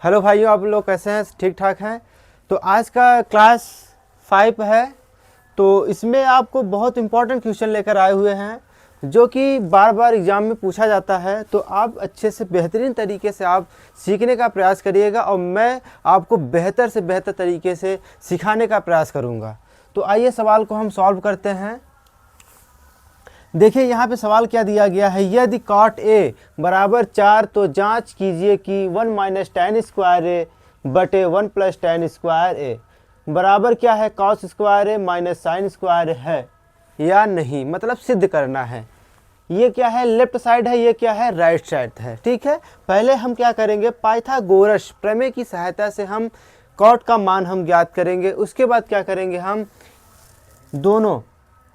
Hello भाइयों, आप लोग कैसे हैं? ठीक ठाक हैं? तो आज का क्लास 5 है। तो इसमें आपको बहुत इंपॉर्टेंट क्वेश्चन लेकर आए हुए हैं जो कि बार बार एग्ज़ाम में पूछा जाता है। तो आप अच्छे से बेहतरीन तरीके से आप सीखने का प्रयास करिएगा और मैं आपको बेहतर से बेहतर तरीके से सिखाने का प्रयास करूँगा। तो आइए सवाल को हम सॉल्व करते हैं। देखिए यहाँ पे सवाल क्या दिया गया है, यदि cot a बराबर 4 तो जांच कीजिए कि 1 माइनस tan स्क्वायर ए बटे 1 प्लस tan स्क्वायर ए बराबर क्या है, cos स्क्वायर ए माइनस साइन स्क्वायर है या नहीं, मतलब सिद्ध करना है। ये क्या है, लेफ्ट साइड है, ये क्या है, राइट साइड है। ठीक है, पहले हम क्या करेंगे, पाइथागोरस प्रमेय की सहायता से हम cot का मान हम ज्ञात करेंगे। उसके बाद क्या करेंगे, हम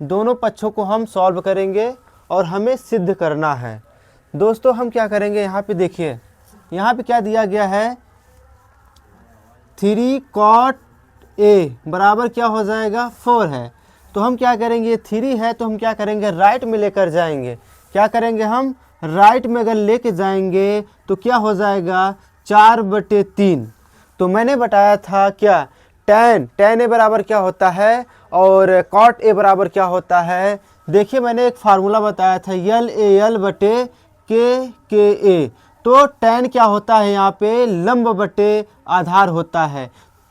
दोनों पक्षों को हम सॉल्व करेंगे और हमें सिद्ध करना है। दोस्तों हम क्या करेंगे, यहाँ पे देखिए, यहाँ पे क्या दिया गया है, 3 cot a बराबर क्या हो जाएगा, 4 है। तो हम क्या करेंगे, 3 है तो हम क्या करेंगे, राइट में लेकर जाएंगे। क्या करेंगे, हम राइट में अगर लेके जाएंगे तो क्या हो जाएगा, 4/3। तो मैंने बताया था क्या, tan a बराबर क्या होता है और cot a बराबर क्या होता है। देखिए मैंने एक फार्मूला बताया था, LAL बटे KA। तो tan क्या होता है, यहाँ पे लंब बटे आधार होता है।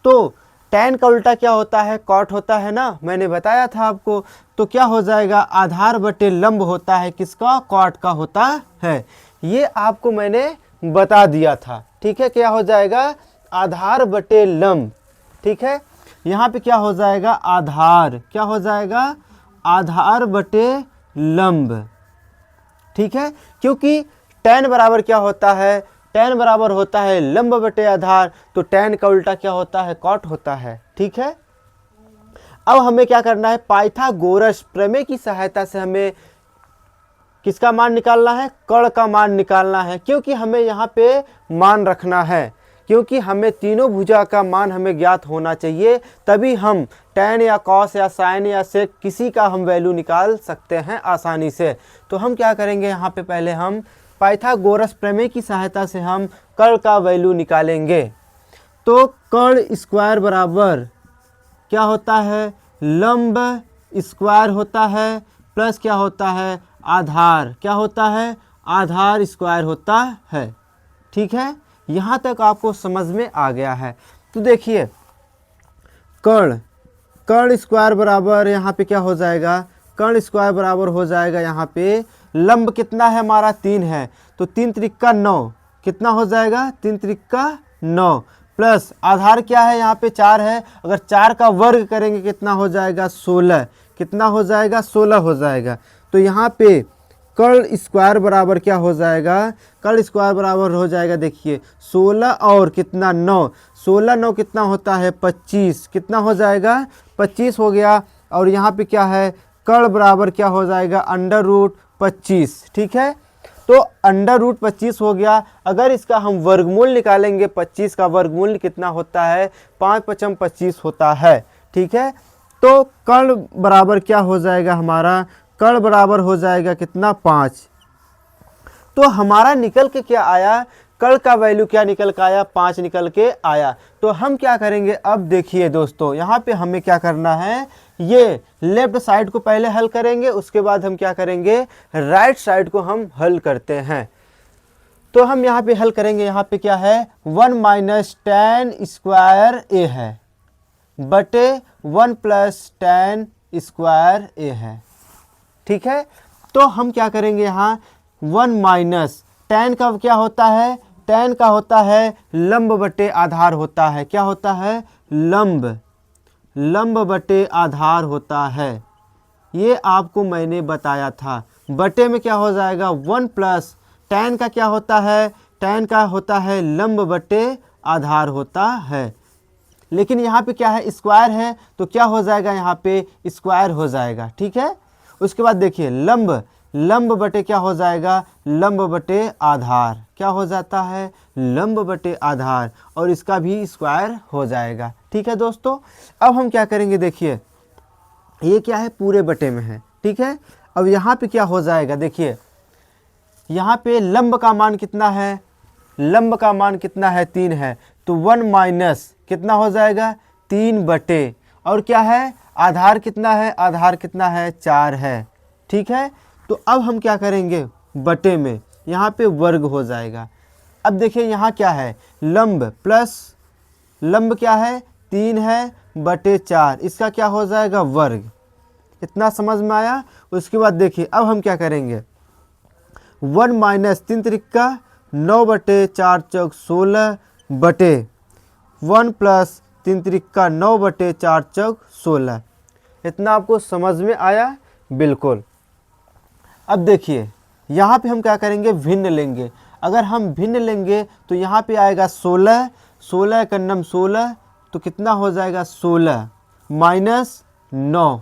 तो tan का उल्टा क्या होता है, cot होता है ना, मैंने बताया था आपको। तो क्या हो जाएगा, आधार बटे लंब होता है, किसका, cot का होता है। ये आपको मैंने बता दिया था। ठीक है, क्या हो जाएगा, आधार बटे लंब। ठीक है, यहाँ पे क्या हो जाएगा, आधार, क्या हो जाएगा, आधार बटे लंब। ठीक है, क्योंकि tan बराबर क्या होता है, tan बराबर होता है लंब बटे आधार। तो tan का उल्टा क्या होता है, cot होता है। ठीक है, अब हमें क्या करना है, पाइथागोरस प्रमेय की सहायता से हमें किसका मान निकालना है, कर्ण का मान निकालना है। क्योंकि हमें यहाँ पे मान रखना है, क्योंकि हमें तीनों भुजा का मान हमें ज्ञात होना चाहिए, तभी हम tan या cos या sin या sec किसी का हम वैल्यू निकाल सकते हैं आसानी से। तो हम क्या करेंगे, यहाँ पे पहले हम पाइथागोरस प्रमेय की सहायता से हम कर्ण का वैल्यू निकालेंगे। तो कर्ण स्क्वायर बराबर क्या होता है, लंब स्क्वायर होता है, प्लस क्या होता है, आधार, क्या होता है, आधार स्क्वायर होता है। ठीक है, यहाँ तक आपको समझ में आ गया है। तो देखिए कर्ण स्क्वायर बराबर यहाँ पे क्या हो जाएगा, कर्ण स्क्वायर बराबर हो जाएगा, यहाँ पे लंब कितना है हमारा, 3 है। तो 3 त्रिका 9, कितना हो जाएगा, 3 त्रिका 9, प्लस आधार क्या है, यहाँ पे 4 है। अगर 4 का वर्ग करेंगे कितना हो जाएगा, 16, कितना हो जाएगा, 16 हो जाएगा। तो यहाँ पे कर्ण स्क्वायर बराबर क्या हो जाएगा, कर्ण स्क्वायर बराबर हो जाएगा, देखिए 16 और कितना 9, 16 9 कितना होता है, 25, कितना हो जाएगा, 25 हो गया। और यहाँ पे क्या है, कर्ण बराबर क्या हो जाएगा, √25। ठीक है, तो √25 हो गया। अगर इसका हम वर्गमूल निकालेंगे, 25 का वर्गमूल कितना होता है, 5 × 5 = 25 होता है। ठीक है, तो कर्ण बराबर क्या हो जाएगा हमारा, कर्ण बराबर हो जाएगा कितना, 5। तो हमारा निकल के क्या आया, कर्ण का वैल्यू क्या निकल के आया, 5 निकल के आया। तो हम क्या करेंगे, अब देखिए दोस्तों, यहाँ पे हमें क्या करना है, ये लेफ्ट साइड को पहले हल करेंगे, उसके बाद हम क्या करेंगे, राइट साइड को हम हल करते हैं। तो हम यहाँ पे हल करेंगे, यहाँ पे क्या है, 1 माइनस tan स्क्वायर ए है बटे 1 प्लस tan स्क्वायर ए है। ठीक है, तो हम क्या करेंगे, यहाँ 1 माइनस tan का क्या होता है, tan का होता है लंब बटे आधार होता है, क्या होता है, लंब बटे आधार होता है। ये आपको मैंने बताया था। बटे में क्या हो जाएगा, 1 प्लस tan का क्या होता है, tan का होता है लंब बटे आधार होता है। लेकिन यहाँ पे क्या है, स्क्वायर है, तो क्या हो जाएगा, यहाँ पे स्क्वायर हो जाएगा। ठीक है, उसके बाद देखिए लंब बटे क्या हो जाएगा, लंब बटे आधार, क्या हो जाता है, लंब बटे आधार, और इसका भी स्क्वायर हो जाएगा। ठीक है दोस्तों, अब हम क्या करेंगे, देखिए ये क्या है, पूरे बटे में है। ठीक है, अब यहाँ पे क्या हो जाएगा, देखिए यहाँ पे लंब का मान कितना है, लंब का मान कितना है 3 है, तो 1 माइनस कितना हो जाएगा 3 बटे, और क्या है आधार कितना है, आधार कितना है 4 है। ठीक है, तो अब हम क्या करेंगे बटे में, यहाँ पे वर्ग हो जाएगा। अब देखिए यहाँ क्या है लंब प्लस लंब क्या है 3 है बटे 4, इसका क्या हो जाएगा वर्ग। इतना समझ में आया। उसके बाद देखिए अब हम क्या करेंगे 1 माइनस 3 त्रिका 9 बटे 4 चौक 16 बटे 1 प्लस 3 त्रिका 9 बटे 4 चौक 16। इतना आपको समझ में आया बिल्कुल। अब देखिए यहाँ पे हम क्या करेंगे भिन्न लेंगे। अगर हम भिन्न लेंगे तो यहाँ पे आएगा 16, 16 का नम 16, तो कितना हो जाएगा 16 माइनस 9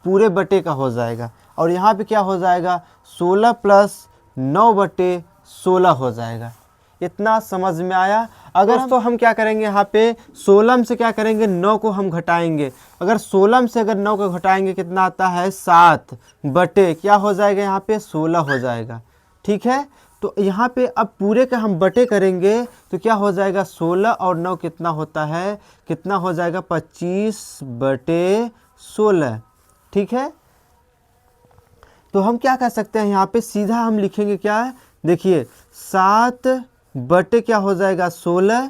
पूरे बटे का हो जाएगा, और यहाँ पे क्या हो जाएगा 16 प्लस 9 बटे 16 हो जाएगा। इतना समझ में आया। अगर तो हम क्या करेंगे यहाँ पे 16 से क्या करेंगे 9 को हम घटाएंगे। अगर 16 से अगर 9 को घटाएंगे कितना आता है 7 बटे क्या हो जाएगा यहाँ पे 16 हो जाएगा। ठीक है, तो यहाँ पे अब पूरे का हम बटे करेंगे तो क्या हो जाएगा 16 और 9 कितना होता है, कितना हो जाएगा 25 बटे 16। ठीक है, तो हम क्या कर सकते हैं यहाँ पे सीधा हम लिखेंगे क्या है, देखिए 7 बटे क्या हो जाएगा 16,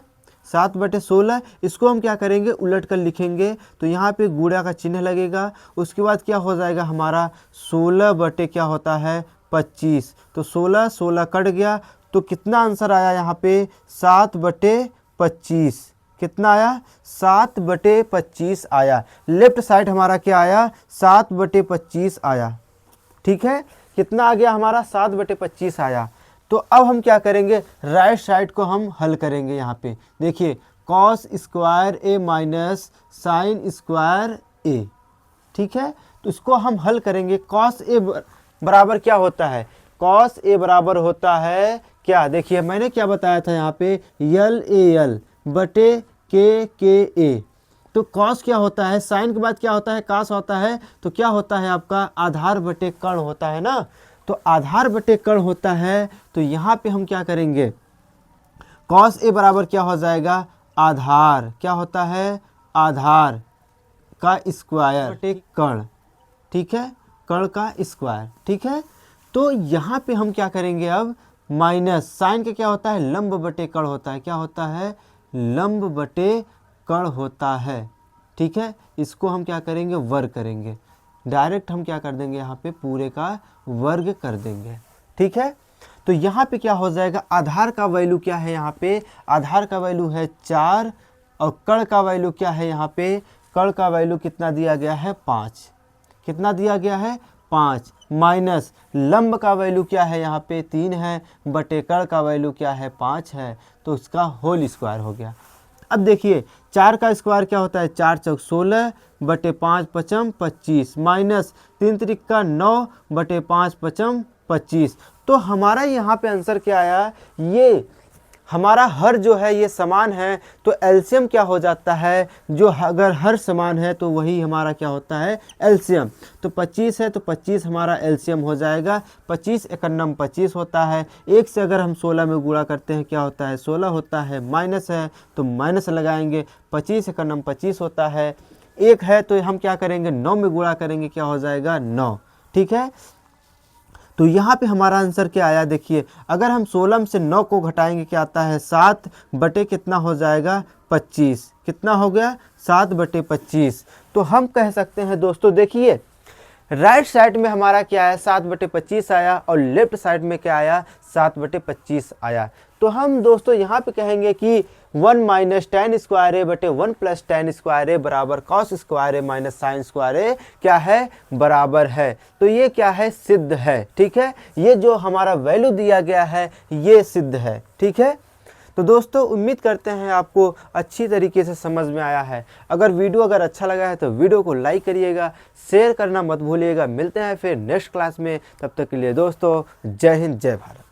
7 बटे 16, इसको हम क्या करेंगे उलट कर लिखेंगे तो यहाँ पे गुणा का चिन्ह लगेगा। उसके बाद क्या हो जाएगा हमारा 16 बटे क्या होता है 25, तो 16 16 कट गया, तो कितना आंसर आया यहाँ पे 7 बटे 25। कितना आया 7 बटे 25 आया। लेफ्ट साइड हमारा क्या आया 7 बटे 25 आया। ठीक है, कितना आ गया हमारा 7 बटे 25 आया। तो अब हम क्या करेंगे राइट साइड को हम हल करेंगे। यहाँ पे देखिए कॉस स्क्वायर ए माइनस साइन स्क्वायर ए। ठीक है, तो इसको हम हल करेंगे। कॉस ए बराबर क्या होता है, कॉस ए बराबर होता है क्या, देखिए मैंने क्या बताया था यहाँ पे यल ए यल बटे के ए। तो कॉस क्या होता है, साइन के बाद क्या होता है कास होता है, तो क्या होता है आपका आधार बटे कर्ण होता है ना। तो आधार बटे कर्ण होता है, तो यहाँ पे हम क्या करेंगे कॉस ए बराबर क्या हो जाएगा आधार, क्या होता है आधार का स्क्वायर बटे कर्ण। ठीक है, कर्ण का स्क्वायर। ठीक है, तो यहाँ पे हम क्या करेंगे अब माइनस साइन का क्या होता है लंब बटे कर्ण होता है, क्या होता है लंब बटे कर्ण होता है। ठीक है, इसको हम क्या करेंगे वर्ग करेंगे, डायरेक्ट हम क्या कर देंगे यहाँ पे पूरे का वर्ग कर देंगे। ठीक है, तो यहाँ पे क्या हो जाएगा आधार का वैल्यू क्या है, यहाँ पे आधार का वैल्यू है 4 और कर्ण का वैल्यू क्या है, यहाँ पे कर्ण का वैल्यू कितना दिया गया है 5। कितना दिया गया है 5 माइनस लंब का वैल्यू क्या है यहाँ पे 3 है बटे कर्ण का वैल्यू क्या है 5 है, तो इसका होल स्क्वायर हो गया। अब देखिए 4 का स्क्वायर क्या होता है 4 चौक 16 बटे 5 पचम 25 माइनस 3 त्रिका 9 बटे 5 पचम 25। तो हमारा यहाँ पे आंसर क्या आया, ये हमारा हर जो है ये समान है, तो एलसीएम क्या हो जाता है, जो अगर हर समान है तो वही हमारा क्या होता है एलसीएम। तो 25 है तो 25 हमारा एलसीएम हो जाएगा। 25 एकन्नम 25 होता है। एक से अगर हम 16 में गुणा करते हैं क्या होता है 16 होता है, माइनस है तो माइनस लगाएंगे। 25 एकन्नम 25 होता है। एक है तो हम क्या करेंगे 9 में गुणा करेंगे, क्या हो जाएगा 9। ठीक है, तो यहाँ पे हमारा आंसर क्या आया, देखिए अगर हम 16 से 9 को घटाएंगे क्या आता है 7 बटे कितना हो जाएगा 25। कितना हो गया 7 बटे 25। तो हम कह सकते हैं दोस्तों देखिए राइट साइड में हमारा क्या है 7 बटे 25 आया और लेफ्ट साइड में क्या आया 7 बटे 25 आया। तो हम दोस्तों यहाँ पे कहेंगे कि 1 माइनस tan स्क्वायर ए बटे 1 प्लस tan स्क्वायर ए बराबर कॉस स्क्वायर ए माइनस साइन स्क्वायर ए क्या है बराबर है। तो ये क्या है सिद्ध है। ठीक है, ये जो हमारा वैल्यू दिया गया है ये सिद्ध है। ठीक है, तो दोस्तों उम्मीद करते हैं आपको अच्छी तरीके से समझ में आया है। अगर वीडियो अच्छा लगा है तो वीडियो को लाइक करिएगा, शेयर करना मत भूलिएगा। मिलते हैं फिर नेक्स्ट क्लास में, तब तक के लिए दोस्तों जय हिंद जय भारत।